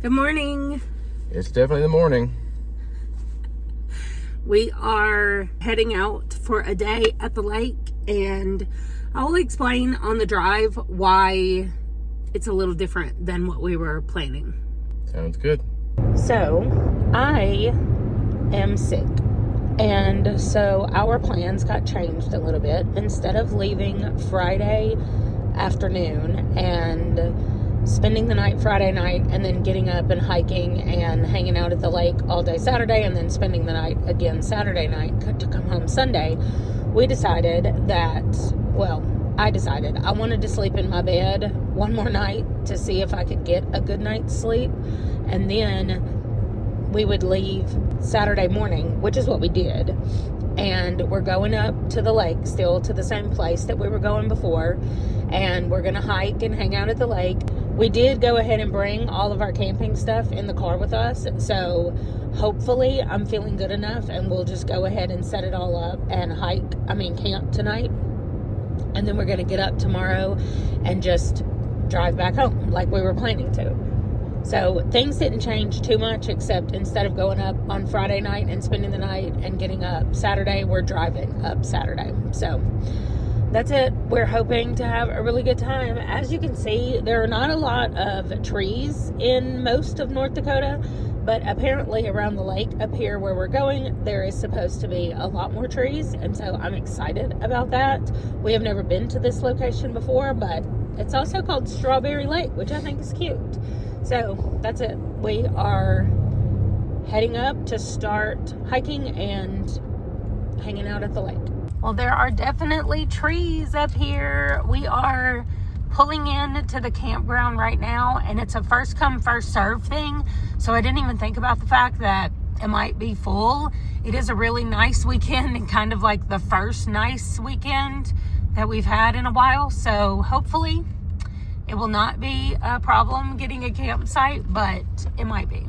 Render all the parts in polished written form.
Good morning. It's definitely the morning. We are heading out for a day at the lake, and I'll explain on the drive why it's a little different than what we were planning. Sounds good. So, I am sick, and so our plans got changed a little bit. Instead of leaving Friday afternoon and spending the night Friday night and then getting up and hiking and hanging out at the lake all day Saturday and then spending the night again Saturday night to come home Sunday, we decided that, I decided I wanted to sleep in my bed one more night to see if I could get a good night's sleep, and then we would leave Saturday morning, which is what we did. And we're going up to the lake, still to the same place that we were going before, and we're gonna hike and hang out at the lake. We did go ahead and bring all of our camping stuff in the car with us, so hopefully I'm feeling good enough and we'll just go ahead and set it all up and camp tonight, and then we're gonna get up tomorrow and just drive back home like we were planning to. So things didn't change too much, except instead of going up on Friday night and spending the night and getting up Saturday, we're driving up Saturday. So that's it. We're hoping to have a really good time. As you can see, there are not a lot of trees in most of North Dakota, but apparently around the lake up here where we're going, there is supposed to be a lot more trees, and so I'm excited about that. We have never been to this location before, but it's also called Strawberry Lake, which I think is cute. So that's it. We are heading up to start hiking and hanging out at the lake. Well, there are definitely trees up here. We are pulling in to the campground right now, and it's a first come first serve thing. So I didn't even think about the fact that it might be full. It is a really nice weekend, and kind of like the first nice weekend that we've had in a while. So hopefully it will not be a problem getting a campsite, but it might be.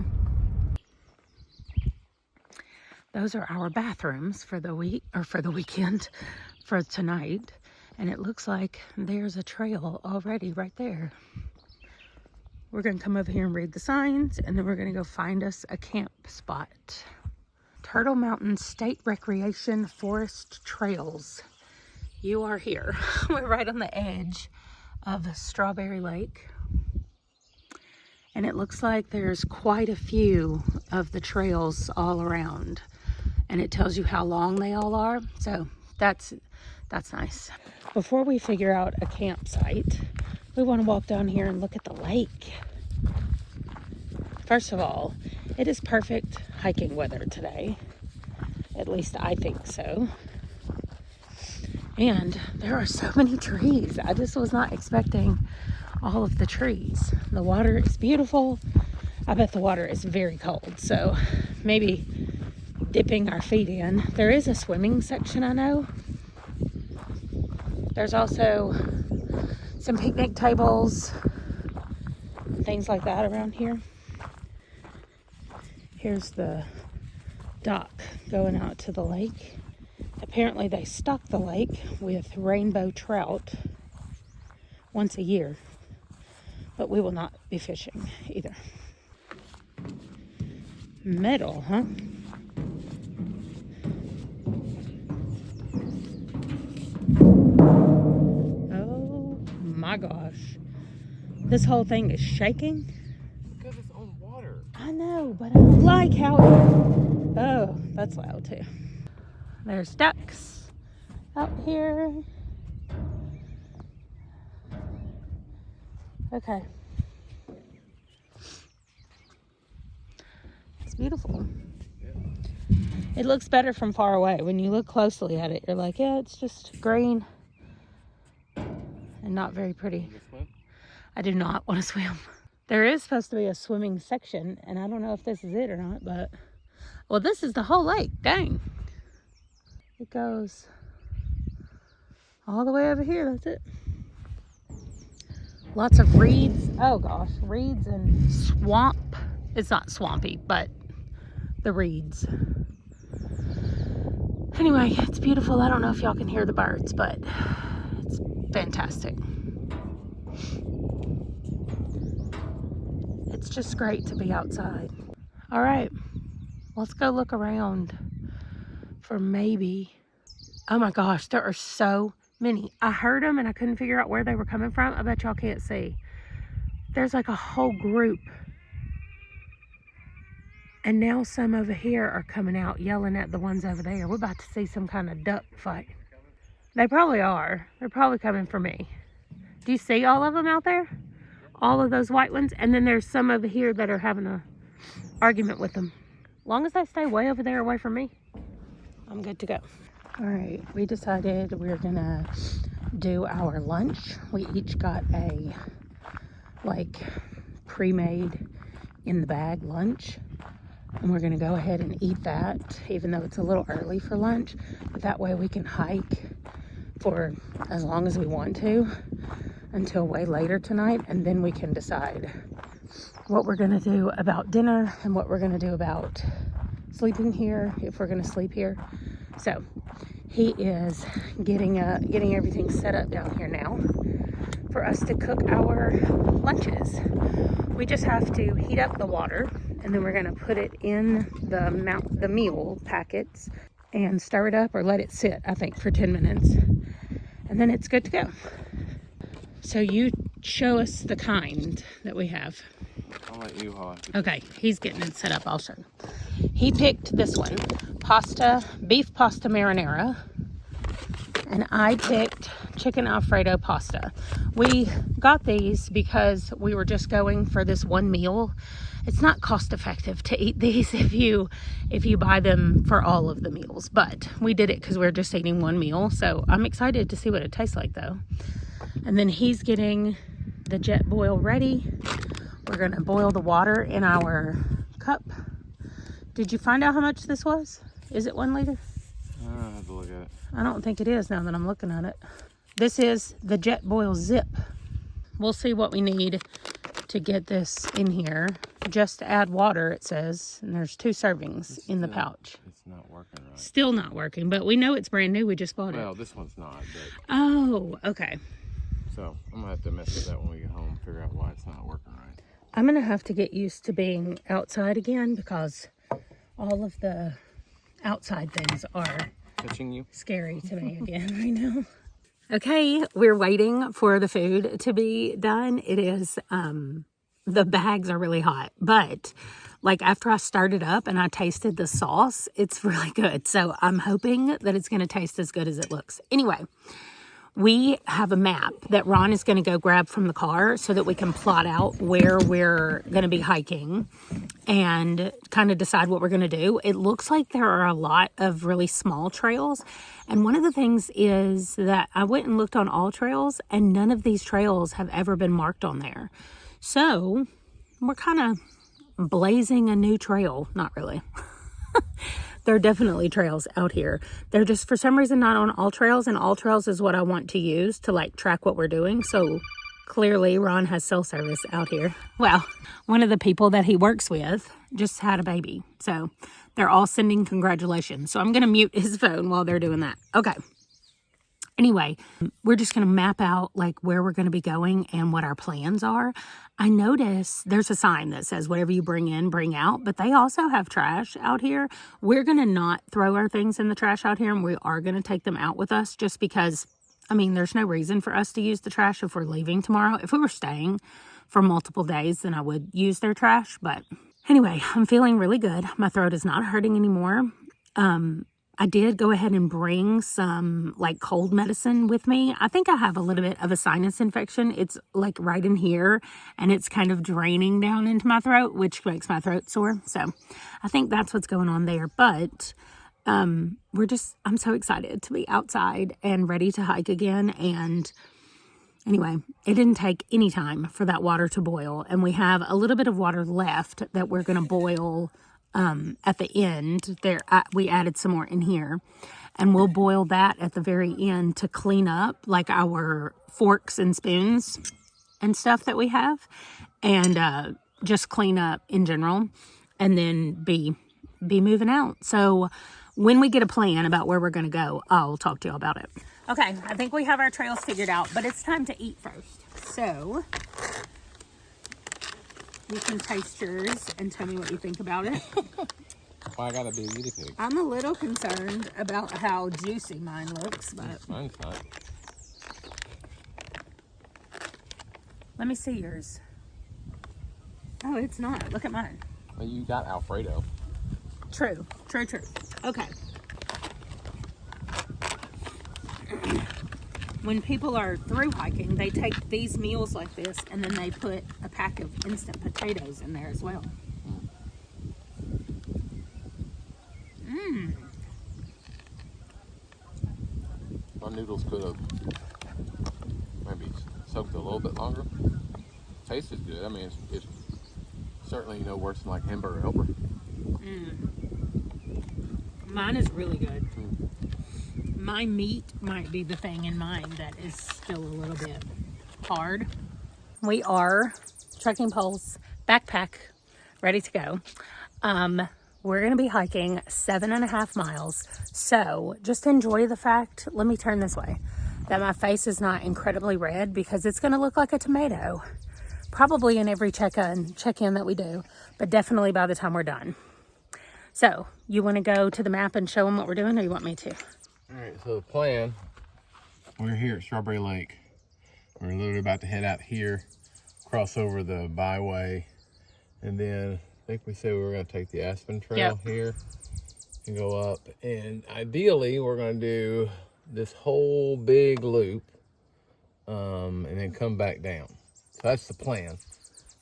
Those are our bathrooms for the weekend, for tonight. And it looks like there's a trail already right there. We're gonna come over here and read the signs, and then we're gonna go find us a camp spot. Turtle Mountain State Recreation Forest Trails. You are here. We're right on the edge of Strawberry Lake, and it looks like there's quite a few of the trails all around, and it tells you how long they all are, so that's nice. Before we figure out a campsite, we want to walk down here and look at the lake. First of all, it is perfect hiking weather today, at least I think so. And there are so many trees. I just was not expecting all of the trees. The water is beautiful. I bet the water is very cold, so maybe dipping our feet in. There is a swimming section, I know. There's also some picnic tables, things like that around here. Here's the dock going out to the lake. Apparently they stock the lake with rainbow trout once a year, but we will not be fishing either. Metal, huh? Oh my gosh. This whole thing is shaking. Because it's on water. I know, but I don't like how it... Oh, that's loud too. There's ducks out here. Okay. It's beautiful. Yeah. It looks better from far away. When you look closely at it, you're like, yeah, it's just green and not very pretty. I do not want to swim. There is supposed to be a swimming section, and I don't know if this is it or not, but... Well, this is the whole lake. Dang. It goes all the way over here. That's it. Lots of reeds. Oh gosh, reeds and swamp. It's not swampy, but the reeds. Anyway, it's beautiful. I don't know if y'all can hear the birds, but it's fantastic. It's just great to be outside. All right, let's go look around for maybe, oh my gosh, there are so many. I heard them and I couldn't figure out where they were coming from. I bet y'all can't see. There's like a whole group. And now some over here are coming out yelling at the ones over there. We're about to see some kind of duck fight. They probably are. They're probably coming for me. Do you see all of them out there? All of those white ones? And then there's some over here that are having a argument with them. As long as they stay way over there away from me, I'm good to go. All right, we decided we're gonna do our lunch. We each got a like pre-made in the bag lunch. And we're gonna go ahead and eat that, even though it's a little early for lunch. But that way we can hike for as long as we want to until way later tonight. And then we can decide what we're gonna do about dinner and what we're gonna do about sleeping here, if we're gonna sleep here. So he is getting everything set up down here now for us to cook our lunches. We just have to heat up the water, and then we're gonna put it in the meal packets and stir it up or let it sit, I think, for 10 minutes. And then it's good to go. So you show us the kind that we have. I'll let you hold. Okay, he's getting it set up, I'll show you. He picked this one, beef pasta marinara. And I picked chicken Alfredo pasta. We got these because we were just going for this one meal. It's not cost effective to eat these if you buy them for all of the meals, but we did it because we're just eating one meal. So I'm excited to see what it tastes like though. And then he's getting the jet boil ready. We're gonna boil the water in our cup. Did you find out how much this was? Is it 1 liter? I have to look at it. I don't think it is now that I'm looking at it. This is the Jet Boil Zip. We'll see what we need to get this in here. Just to add water, it says, and there's 2 servings in the pouch. It's not working right. Still not working, but we know it's brand new. We just bought it. Well, this one's not, but... Oh, okay. So, I'm gonna have to mess with that when we get home, figure out why it's not working right. I'm gonna have to get used to being outside again because all of the outside things are Touching you? scary to me again right now. Okay, we're waiting for the food to be done. It is, the bags are really hot, but like after I started up and I tasted the sauce, it's really good. So I'm hoping that it's going to taste as good as it looks. Anyway, we have a map that Ron is going to go grab from the car so that we can plot out where we're going to be hiking and kind of decide what we're going to do. It looks like there are a lot of really small trails. And one of the things is that I went and looked on all trails and none of these trails have ever been marked on there. So we're kind of blazing a new trail. Not really. There are definitely trails out here. They're just, for some reason, not on all trails, and all trails is what I want to use to, like, track what we're doing. So, clearly, Ron has cell service out here. Well, one of the people that he works with just had a baby. So, they're all sending congratulations. So, I'm going to mute his phone while they're doing that. Okay. Anyway, we're just going to map out, like, where we're going to be going and what our plans are. I notice there's a sign that says whatever you bring in, bring out, but they also have trash out here. We're going to not throw our things in the trash out here, and we are going to take them out with us just because, I mean, there's no reason for us to use the trash if we're leaving tomorrow. If we were staying for multiple days, then I would use their trash. But anyway, I'm feeling really good. My throat is not hurting anymore. I did go ahead and bring some like cold medicine with me. I think I have a little bit of a sinus infection. It's like right in here and it's kind of draining down into my throat, which makes my throat sore. So I think that's what's going on there. But I'm so excited to be outside and ready to hike again. And anyway, it didn't take any time for that water to boil. And we have a little bit of water left that we're going to boil at the end. There, we added some more in here, and we'll boil that at the very end to clean up like our forks and spoons and stuff that we have, and just clean up in general, and then be moving out. So when we get a plan about where we're going to go, I'll talk to you about it. Okay, I think we have our trails figured out, but it's time to eat first. So You can taste yours and tell me what you think about it. Why I gotta be a guinea pig? I'm a little concerned about how juicy mine looks, but Mine's not. let me see yours. Oh, it's not. Look at mine. Well, you got Alfredo. True. Okay. When people are through hiking, they take these meals like this and then they put a pack of instant potatoes in there as well. My noodles could have maybe soaked a little bit longer. Taste is good. I mean, it's certainly no worse than like hamburger helper. Mine is really good. My meat might be the thing in mine that is still a little bit hard. We are trekking poles, backpack, ready to go. We're going to be hiking 7.5 miles. So just enjoy the fact, let me turn this way, that my face is not incredibly red because it's going to look like a tomato. Probably in every check-in that we do, but definitely by the time we're done. So you want to go to the map and show them what we're doing, or you want me to? All right, so the plan, we're here at Strawberry Lake. We're literally about to head out here, cross over the byway, and then I think we said we were going to take the Aspen Trail here and go up. And ideally, we're going to do this whole big loop and then come back down. So that's the plan.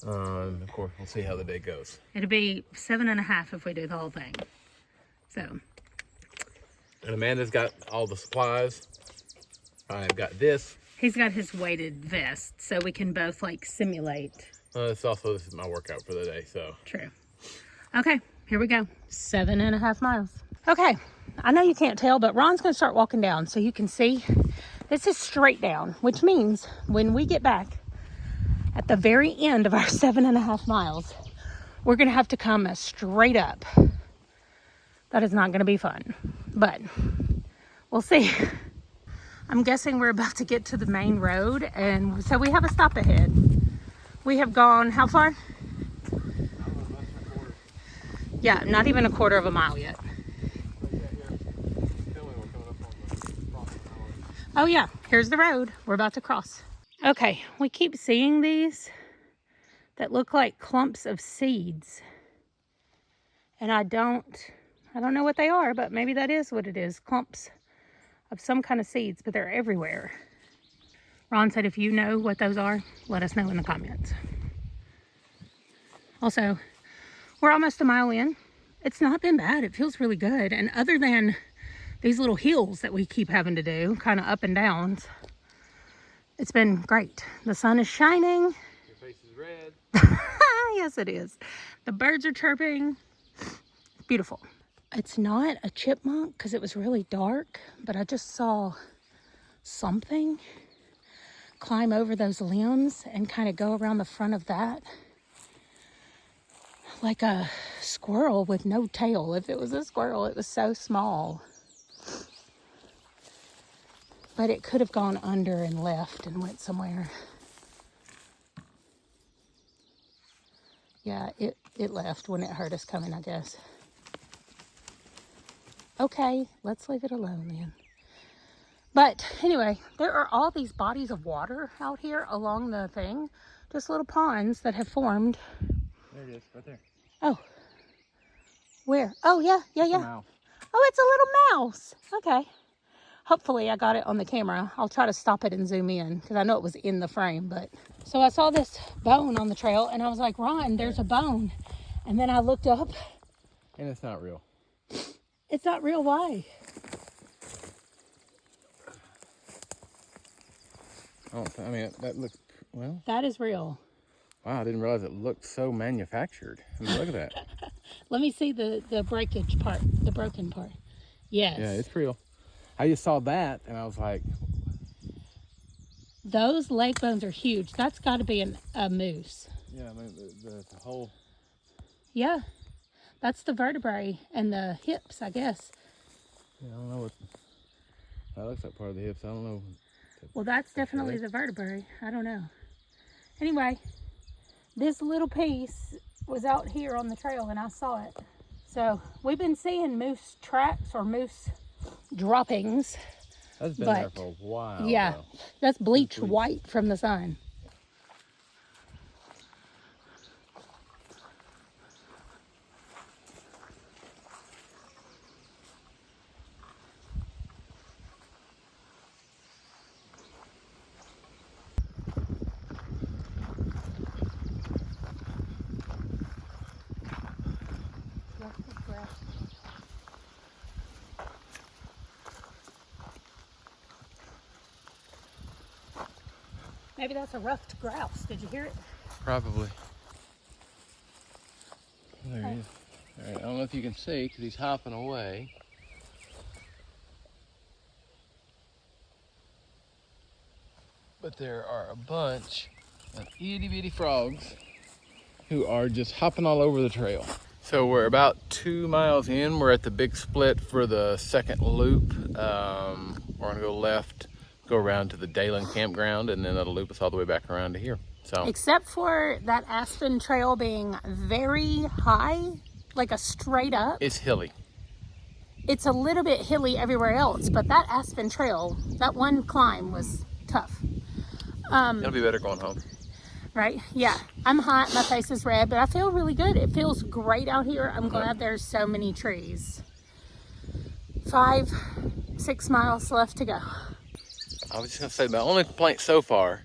Of course, we'll see how the day goes. It'll be 7.5 if we do the whole thing. So. And Amanda's got all the supplies. I've got this. He's got his weighted vest, so we can both like simulate. This is my workout for the day, so. True. Okay, here we go. 7.5 miles. Okay, I know you can't tell, but Ron's gonna start walking down so you can see. This is straight down, which means when we get back at the very end of our 7.5 miles, we're gonna have to come straight up. That is not gonna be fun, but we'll see. I'm guessing we're about to get to the main road, and so we have a stop ahead. We have gone how far? Yeah, not even a quarter of a mile yet. Oh yeah, here's the road we're about to cross. Okay, we keep seeing these that look like clumps of seeds. And I don't know what they are, but maybe that is what it is. Clumps of some kind of seeds, but they're everywhere. Ron said if you know what those are, let us know in the comments. Also, we're almost a mile in. It's not been bad. It feels really good. And other than these little hills that we keep having to do, kind of up and downs, it's been great. The sun is shining. Your face is red. Yes, it is. The birds are chirping. It's beautiful. It's not a chipmunk because it was really dark, but I just saw something climb over those limbs and kind of go around the front of that. Like a squirrel with no tail. If it was a squirrel, it was so small. But it could have gone under and left and went somewhere. Yeah, it left when it heard us coming, I guess. Okay, let's leave it alone then. But anyway, there are all these bodies of water out here along the thing. Just little ponds that have formed. There it is, right there. Oh. Where? Oh, yeah. Oh, it's a little mouse. Okay. Hopefully I got it on the camera. I'll try to stop it and zoom in because I know it was in the frame. But so I saw this bone on the trail and I was like, Ron, there's a bone. And then I looked up. And it's not real. It's not real. Why? I mean, that looks, well. That is real. Wow, I didn't realize it looked so manufactured. I mean, look at that. Let me see the breakage part, the broken part. Yes. Yeah, it's real. I just saw that and I was like. Those leg bones are huge. That's got to be a moose. Yeah, I mean, the whole. Yeah. That's the vertebrae and the hips, I guess. Yeah, I don't know what. That looks like part of the hips. I don't know. Well, that's definitely the vertebrae. I don't know. Anyway, this little piece was out here on the trail and I saw it. So we've been seeing moose tracks or moose droppings. That's been there for a while. Yeah, though. that's bleached white from the sun. Maybe that's a ruffed grouse. Did you hear it? Probably. There he is. All right, I don't know if you can see because he's hopping away. But there are a bunch of itty bitty frogs who are just hopping all over the trail. So we're about 2 miles in. We're at the big split for the second loop. We're gonna go left, go around to the Dalen campground, and then that'll loop us all the way back around to here. So, except for that aspen trail being very high, like a straight up. it's hilly. It's a little bit hilly everywhere else, but that aspen trail, that one climb was tough. It'll be better going home. Right? Yeah. I'm hot, my face is red, but I feel really good. It feels great out here. I'm glad there's so many trees. 5-6 miles left to go. I was just gonna say, my only complaint so far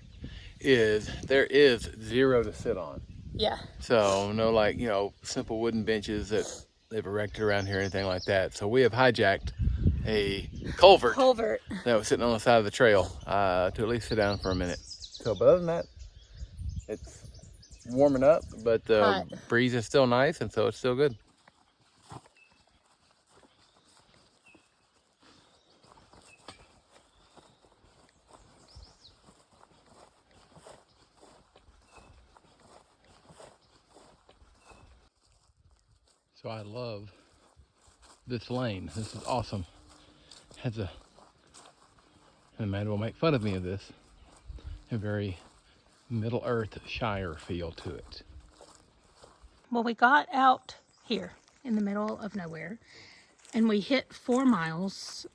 is there is zero to sit on. Yeah. So no, like, simple wooden benches that they've erected around here or anything like that. So we have hijacked a culvert that was sitting on the side of the trail to at least sit down for a minute. So, but other than that, it's warming up, but the Hot. breeze is still nice, and so it's still good. So I love this lane. This is awesome. Has and Amanda will make fun of me of this, a very Middle Earth Shire feel to it. Well, we got out here in the middle of nowhere and we hit 4 miles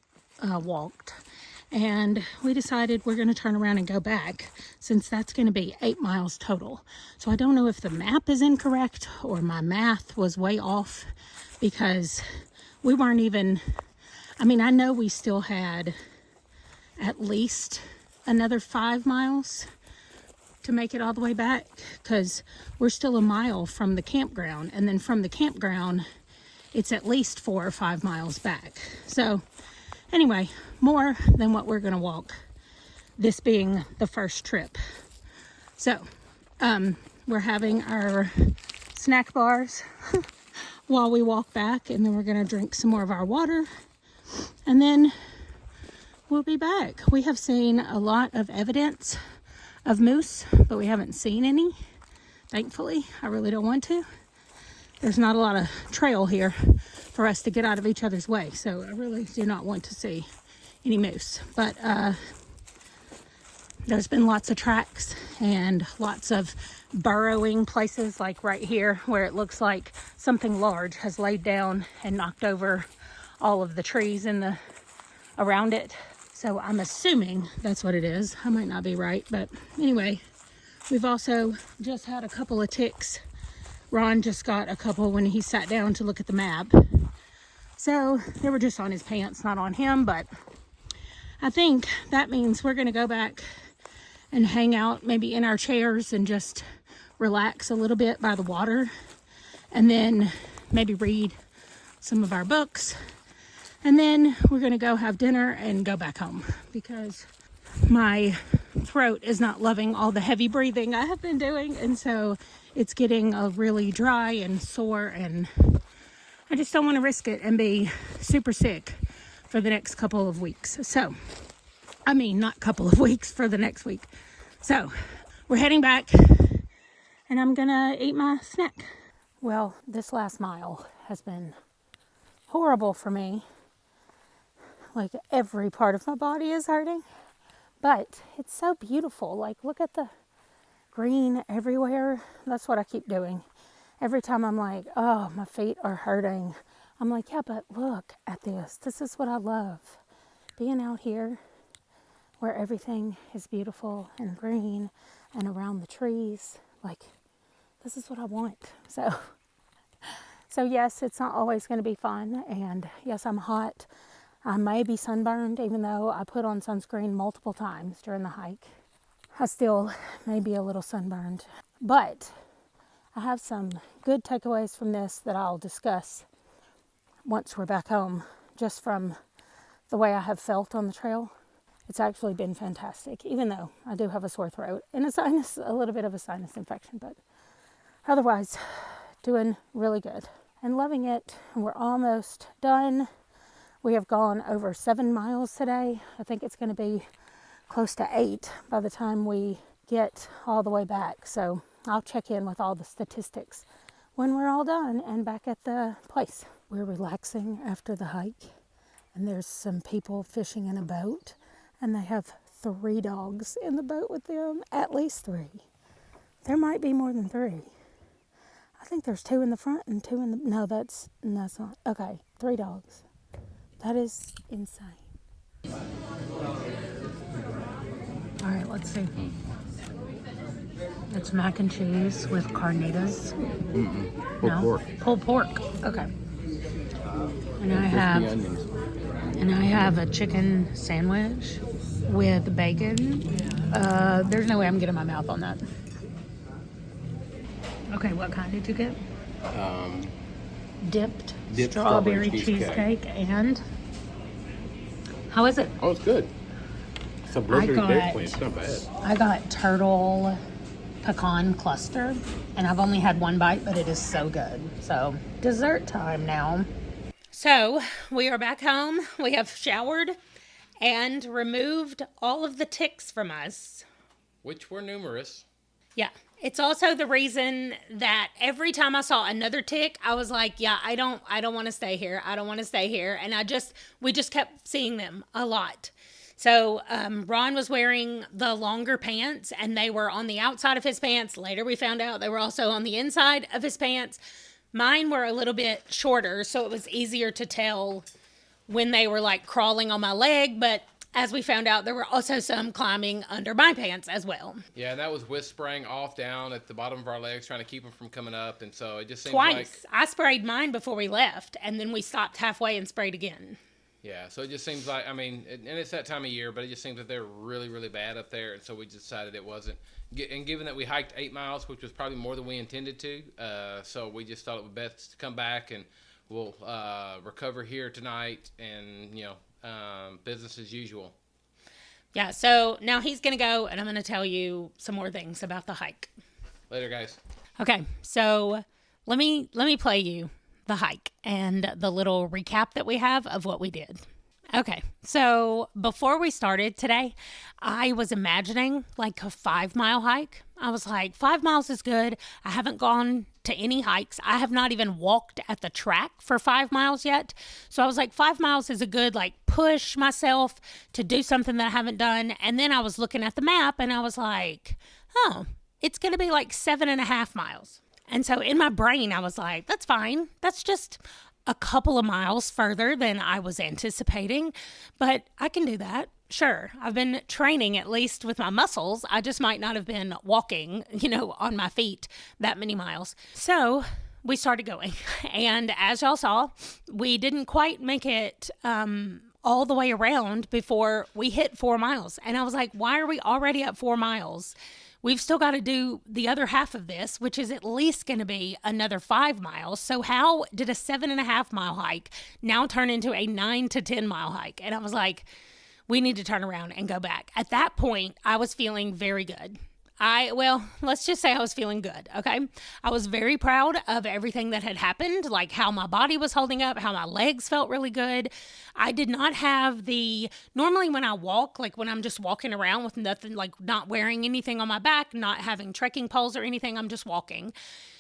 walked, and we decided we're going to turn around and go back since that's going to be 8 miles total. So I don't know if the map is incorrect or my math was way off, because we weren't even, I mean, I know we still had at least another 5 miles to make it all the way back, because we're still a mile from the campground, and then from the campground it's at least 4 or 5 miles back. So anyway, more than what we're gonna walk, this being the first trip. So we're having our snack bars while we walk back, and then we're gonna drink some more of our water, and then we'll be back. We have seen a lot of evidence of moose, but we haven't seen any, thankfully. I really don't want to. There's not a lot of trail here for us to get out of each other's way, so I really do not want to see any moose. But there's been lots of tracks and lots of burrowing places, like right here where it looks like something large has laid down and knocked over all of the trees in the around it. So I'm assuming that's what it is. I might not be right, but anyway, we've also just had a couple of ticks. Ron just got a couple when he sat down to look at the map. So they were just on his pants, not on him, but I think that means we're gonna go back and hang out maybe in our chairs and just relax a little bit by the water, and then maybe read some of our books. And then we're gonna go have dinner and go back home, because my throat is not loving all the heavy breathing I have been doing, and so it's getting really dry and sore, and I just don't want to risk it and be super sick for the next couple of weeks. So, I mean, not couple of weeks, for the next week. So, we're heading back, and I'm gonna eat my snack. Well, this last mile has been horrible for me. Like, every part of my body is hurting, but it's so beautiful. Like, look at the green everywhere. That's what I keep doing. Every time I'm like, oh, my feet are hurting, I'm like, yeah, but look at this. This is what I love. Being out here where everything is beautiful and green and around the trees. Like, this is what I want. So yes, it's not always going to be fun. And yes, I'm hot. I may be sunburned, even though I put on sunscreen multiple times during the hike. I still may be a little sunburned. But I have some good takeaways from this that I'll discuss once we're back home, just from the way I have felt on the trail. It's actually been fantastic, even though I do have a sore throat and a little bit of a sinus infection, but otherwise, doing really good and loving it. We're almost done. We have gone over 7 miles today. I think it's going to be close to 8 by the time we get all the way back. So I'll check in with all the statistics when we're all done and back at the place. We're relaxing after the hike, and there's some people fishing in a boat, and they have 3 dogs in the boat with them, at least 3. There might be more than 3. I think there's 2 in the front and 2 in the... No, that's not... Okay, 3 dogs. That is insane. All right, let's see. It's mac and cheese with carnitas. Pulled pork. Pulled pork. Okay. And I have a chicken sandwich with bacon. There's no way I'm getting my mouth on that. Okay, what kind did you get? Dipped strawberry cheesecake. And how is it? Oh, it's good. It's a blizzard date point. It's not bad. I got turtle pecan cluster, and I've only had 1 bite, but it is so good. So, dessert time now. So, we are back home. We have showered and removed all of the ticks from us. Which were numerous. Yeah. It's also the reason that every time I saw another tick, I was like, yeah, I don't want to stay here. I don't want to stay here. And we just kept seeing them a lot. So Ron was wearing the longer pants, and they were on the outside of his pants. Later we found out they were also on the inside of his pants. Mine were a little bit shorter, so it was easier to tell when they were like crawling on my leg. But as we found out, there were also some climbing under my pants as well. Yeah, and that was with spraying off down at the bottom of our legs, trying to keep them from coming up. And so it just seems Twice. I sprayed mine before we left, and then we stopped halfway and sprayed again. Yeah, so it just seems like, I mean, and it's that time of year, but it just seems that they're really, really bad up there. And so we decided it wasn't. And given that we hiked 8 miles, which was probably more than we intended to, so we just thought it would best to come back, and we'll recover here tonight, and, business as usual. Yeah, so now he's going to go, and I'm going to tell you some more things about the hike. Later, guys. Okay, so let me play you the hike and the little recap that we have of what we did. Okay, so before we started today, I was imagining like a 5-mile hike. I was like, 5 miles is good. I haven't gone to any hikes. I have not even walked at the track for 5 miles yet. So I was like, 5 miles is a good like push myself to do something that I haven't done. And then I was looking at the map and I was like, oh, it's going to be like 7.5 miles. And so in my brain, I was like, that's fine. That's just a couple of miles further than I was anticipating, but I can do that. Sure. I've been training, at least with my muscles. I just might not have been walking, on my feet that many miles. So we started going. And as y'all saw, we didn't quite make it all the way around before we hit 4 miles. And I was like, why are we already at 4 miles? We've still got to do the other half of this, which is at least going to be another 5 miles. So how did a 7.5 mile hike now turn into a 9 to 10 mile hike? And I was like, we need to turn around and go back. At that point, I was feeling very good. Let's just say I was feeling good, okay? I was very proud of everything that had happened, like how my body was holding up, how my legs felt really good. I did not have normally when I walk, like when I'm just walking around with nothing, like not wearing anything on my back, not having trekking poles or anything, I'm just walking.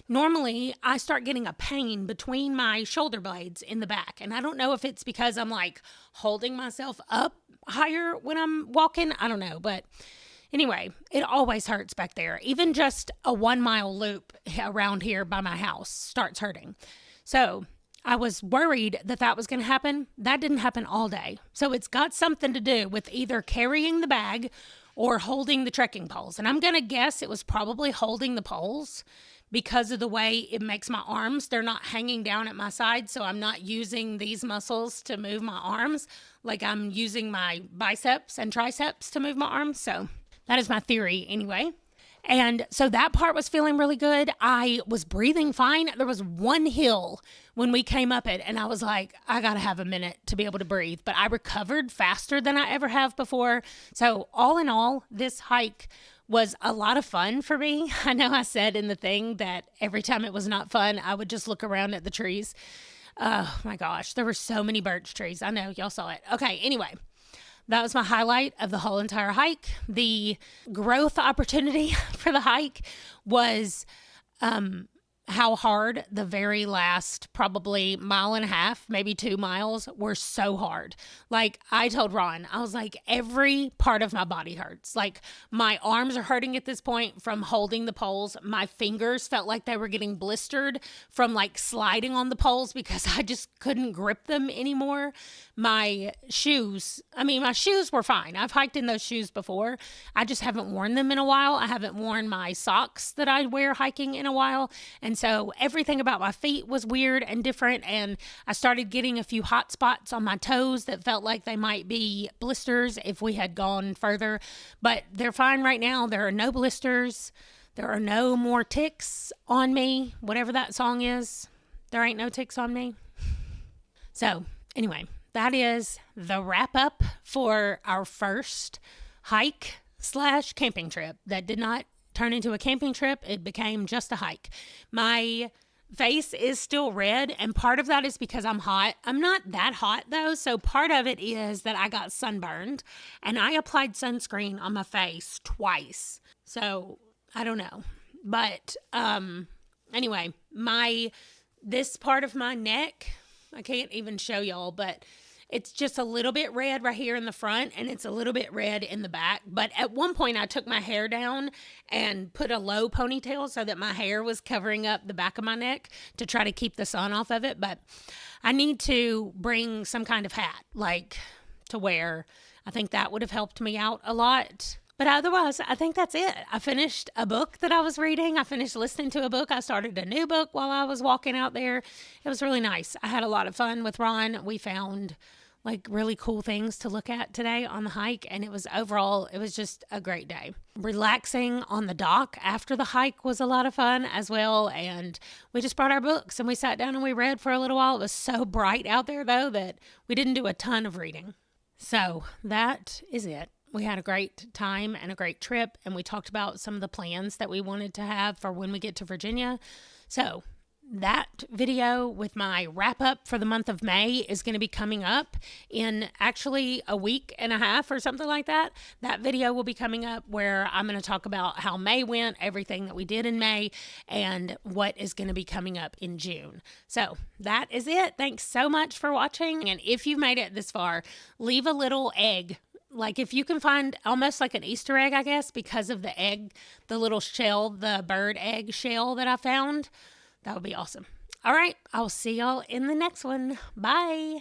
Normally, I start getting a pain between my shoulder blades in the back. And I don't know if it's because I'm like holding myself up higher when I'm walking. I don't know, but Anyway, it always hurts back there. Even just a 1 mile loop around here by my house starts hurting. So I was worried that that was going to happen. That didn't happen all day. So it's got something to do with either carrying the bag or holding the trekking poles. And I'm going to guess it was probably holding the poles because of the way it makes my arms. They're not hanging down at my side, so I'm not using these muscles to move my arms like I'm using my biceps and triceps to move my arms. So that is my theory anyway. And so that part was feeling really good. I was breathing fine. There was one hill when we came up it, and I was like, I got to have a minute to be able to breathe. But I recovered faster than I ever have before. So all in all, this hike was a lot of fun for me. I know I said in the thing that every time it was not fun, I would just look around at the trees. Oh my gosh, there were so many birch trees. I know y'all saw it. Okay, anyway, that was my highlight of the whole entire hike. The growth opportunity for the hike was how hard the very last probably 1.5 miles, maybe 2 miles were so hard. Like I told Ron, I was like, every part of my body hurts. Like my arms are hurting at this point from holding the poles. My fingers felt like they were getting blistered from like sliding on the poles because I just couldn't grip them anymore. My shoes were fine. I've hiked in those shoes before. I just haven't worn them in a while. I haven't worn my socks that I wear hiking in a while. And so everything about my feet was weird and different. And I started getting a few hot spots on my toes that felt like they might be blisters if we had gone further. But they're fine right now. There are no blisters. There are no more ticks on me. Whatever that song is, there ain't no ticks on me. So anyway, that is the wrap up for our first hike / camping trip that did not turn into a camping trip. It became just a hike. My face is still red, and part of that is because I'm hot. I'm not that hot though, so part of it is that I got sunburned, and I applied sunscreen on my face twice. So I don't know, but anyway, this part of my neck, I can't even show y'all, but it's just a little bit red right here in the front, and it's a little bit red in the back. But at one point, I took my hair down and put a low ponytail so that my hair was covering up the back of my neck to try to keep the sun off of it. But I need to bring some kind of hat, like to wear. I think that would have helped me out a lot. But otherwise, I think that's it. I finished a book that I was reading. I finished listening to a book. I started a new book while I was walking out there. It was really nice. I had a lot of fun with Ron. We found like really cool things to look at today on the hike, and it was just a great day. Relaxing on the dock after the hike was a lot of fun as well, and we just brought our books and we sat down and we read for a little while. It was so bright out there though that we didn't do a ton of reading. So that is it. We had a great time and a great trip, and we talked about some of the plans that we wanted to have for when we get to Virginia. So that video with my wrap up for the month of May is going to be coming up in actually a week and a half or something like that. That video will be coming up where I'm going to talk about how May went, everything that we did in May, and what is going to be coming up in June. So that is it. Thanks so much for watching. And if you've made it this far, leave a little egg. Like if you can find almost like an Easter egg, I guess, because of the egg, the little shell, the bird egg shell that I found, that would be awesome. All right, I'll see y'all in the next one. Bye.